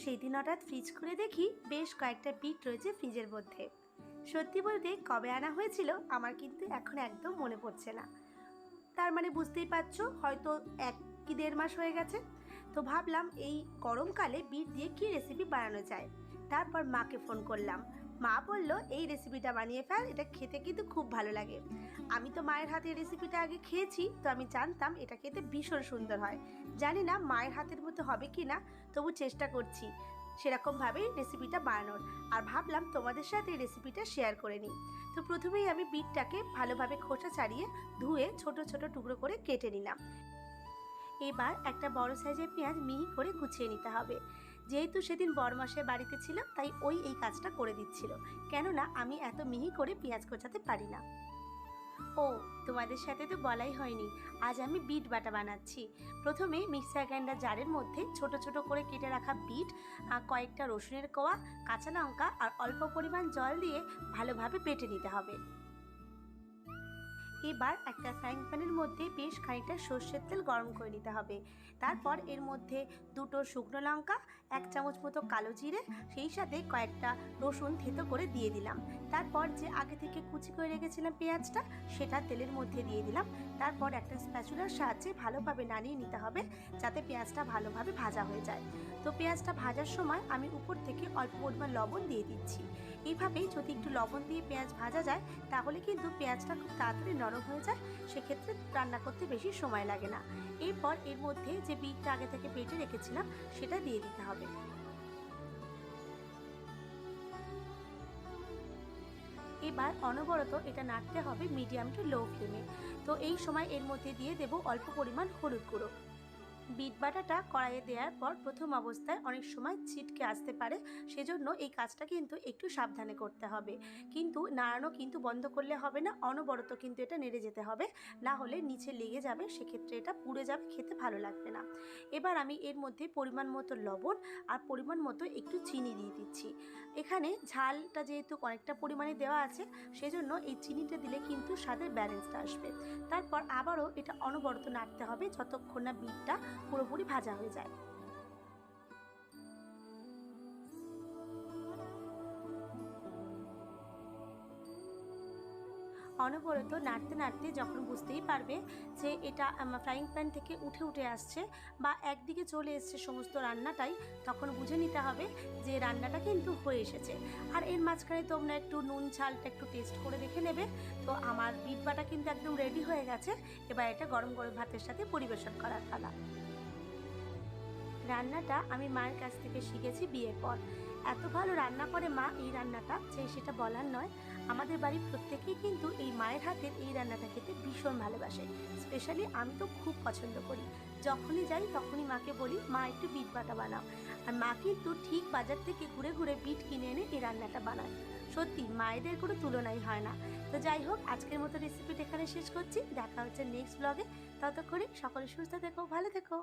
সেই দিন হঠাৎ ফ্রিজ খুলে দেখি বেশ কয়েকটা বিট রয়েছে ফ্রিজের মধ্যে। সত্যি বলতে কবে আনা হয়েছিল আমার কিন্তু এখন একদম মনে পড়ছে না। তার মানে বুঝতেই পারছো, হয়তো 1 কি 1.5 মাস হয়ে গেছে। তো ভাবলাম এই গরমকালে বিট দিয়ে কি রেসিপি বানানো যায়। তারপর মাকে ফোন করলাম। মা বলল এই রেসিপিটা বানিয়ে ফেল, এটা খেতে কিন্তু খুব ভালো লাগে। আমি তো মায়ের হাতের রেসিপিটা আগে খেয়েছি, তো আমি জানতাম এটা খেতে ভীষণ সুন্দর হয়। জানি না মায়ের হাতের মতো হবে কি না, তবু চেষ্টা করছি সেরকমভাবেই রেসিপিটা বানানোর। আর ভাবলাম তোমাদের সাথে এই রেসিপিটা শেয়ার করে নিই। তো প্রথমেই আমি বিটটাকে ভালোভাবে খোসা ছাড়িয়ে ধুয়ে ছোট ছোট টুকরো করে কেটে নিলাম। এবার একটা বড় সাইজের পেঁয়াজ মিহি করে কুচিয়ে নিতে হবে। যেহেতু সেদিন বড়মাসের বাড়িতে ছিলাম, তাই এই কাজটা করে দিচ্ছিল, কেননা আমি এত মিহি করে পেঁয়াজ কোচাতে পারি না। ও, তোমাদের সাথে তো বলাই হয়নি, আজ আমি বিট বাটা বানাচ্ছি। প্রথমে মিক্সার গ্রাইন্ডার জারের মধ্যে ছোট ছোট করে কেটে রাখা বিট, কয়েকটা রসুনের কোয়া, কাঁচা লঙ্কা আর অল্প পরিমাণ জল দিয়ে ভালোভাবে বেটে নিতে হবে। এবার একটা ফ্রাইং প্যানের মধ্যে বেশ খানিকটা সর্ষের তেল গরম করে নিতে হবে। তারপর এর মধ্যে 2টো শুকনো লঙ্কা, 1 চামচ মতো কালো জিরে, সেই সাথে কয়েকটা রসুন থেতো করে দিয়ে দিলাম। তারপর যে আগে থেকে কুচি করে রেখেছিলাম পেঁয়াজটা, সেটা তেলের মধ্যে দিয়ে দিলাম। তারপর একটা স্প্যাচুলার সাহায্যে ভালোভাবে নাড়িয়ে নিতে হবে, যাতে পেঁয়াজটা ভালোভাবে ভাজা হয়ে যায়। তো পেঁয়াজটা ভাজার সময় আমি উপর থেকে অল্প পরিমাণ লবণ দিয়ে দিচ্ছি। এইভাবেই যদি একটু লবণ দিয়ে পেঁয়াজ ভাজা যায়, তাহলে কিন্তু পেঁয়াজটা খুব তাড়াতাড়ি নরম হয়ে যায়, সেক্ষেত্রে রান্না করতে বেশি সময় লাগে না। এরপর এর মধ্যে যে বিটটা আগে থেকে বেটে রেখেছিলাম সেটা দিয়ে দিতে হবে। এবার অনবরত এটা নাড়তে হবে মিডিয়াম টু লো ফ্লেমে। তো এই সময় এর মধ্যে দিয়ে দেব অল্প পরিমাণ হলুদ গুঁড়ো। বিট বাটাটা কড়াইয়ে দেওয়ার পর প্রথম অবস্থায় অনেক সময় ছিটকে আসতে পারে, সেজন্য এই কাজটা কিন্তু একটু সাবধানে করতে হবে। কিন্তু নাড়ানো কিন্তু বন্ধ করলে হবে না, অনবরত কিন্তু এটা নেড়ে যেতে হবে, না হলে নিচে লেগে যাবে, সেক্ষেত্রে এটা পুড়ে যাবে, খেতে ভালো লাগবে না। এবার আমি এর মধ্যে পরিমাণ মতো লবণ আর পরিমাণ মতো একটু চিনি দিয়ে দিচ্ছি। এখানে ঝালটা যেহেতু অনেকটা পরিমাণে দেওয়া আছে, সেজন্য এই চিনিটা দিলে কিন্তু স্বাদের ব্যালেন্সটা আসবে। তারপর আবারও এটা অনবরত নাড়তে হবে যতক্ষণ না বিটটা পুরোপুরি ভাজা হয়ে যায়। অনবরত নাড়তে নাড়তে যখন বুঝতেই পারবে যে এটা ফ্রাইং প্যান থেকে উঠে উঠে আসছে বা একদিকে চলে এসছে সমস্ত রান্নাটাই, তখন বুঝে নিতে হবে যে রান্নাটা কিন্তু হয়ে এসেছে। আর এর মাঝখানে তোমরা একটু নুন ঝালটা একটু টেস্ট করে দেখে নেবে। তো আমার বিট বাটা কিন্তু একদম রেডি হয়ে গেছে। এবার এটা গরম গরম ভাতের সাথে পরিবেশন করার পালা। রান্নাটা আমি মায়ের কাছ থেকে শিখেছি বিয়ের পর। এত ভালো রান্না করে মা এই রান্নাটা, যে সেটা বলার নয়। আমাদের বাড়ির প্রত্যেকেই কিন্তু এই মায়ের হাতের এই রান্নাটা খেতে ভীষণ ভালোবাসে। স্পেশালি আমি তো খুব পছন্দ করি। যখনই যাই তখনই মাকে বলি মা একটু বিট বাটা বানাও। আর মা কিন্তু ঠিক বাজার থেকে ঘুরে ঘুরে বিট কিনে এনে এই রান্নাটা বানায়। সত্যি মায়েদের কোনো তুলনাই হয় না। তো যাই হোক, আজকের মতো রেসিপিটা এখানে শেষ করছি। দেখা হচ্ছে নেক্সট ব্লগে। ততক্ষণে সকলে সুস্থ থেকো, ভালো থেকো।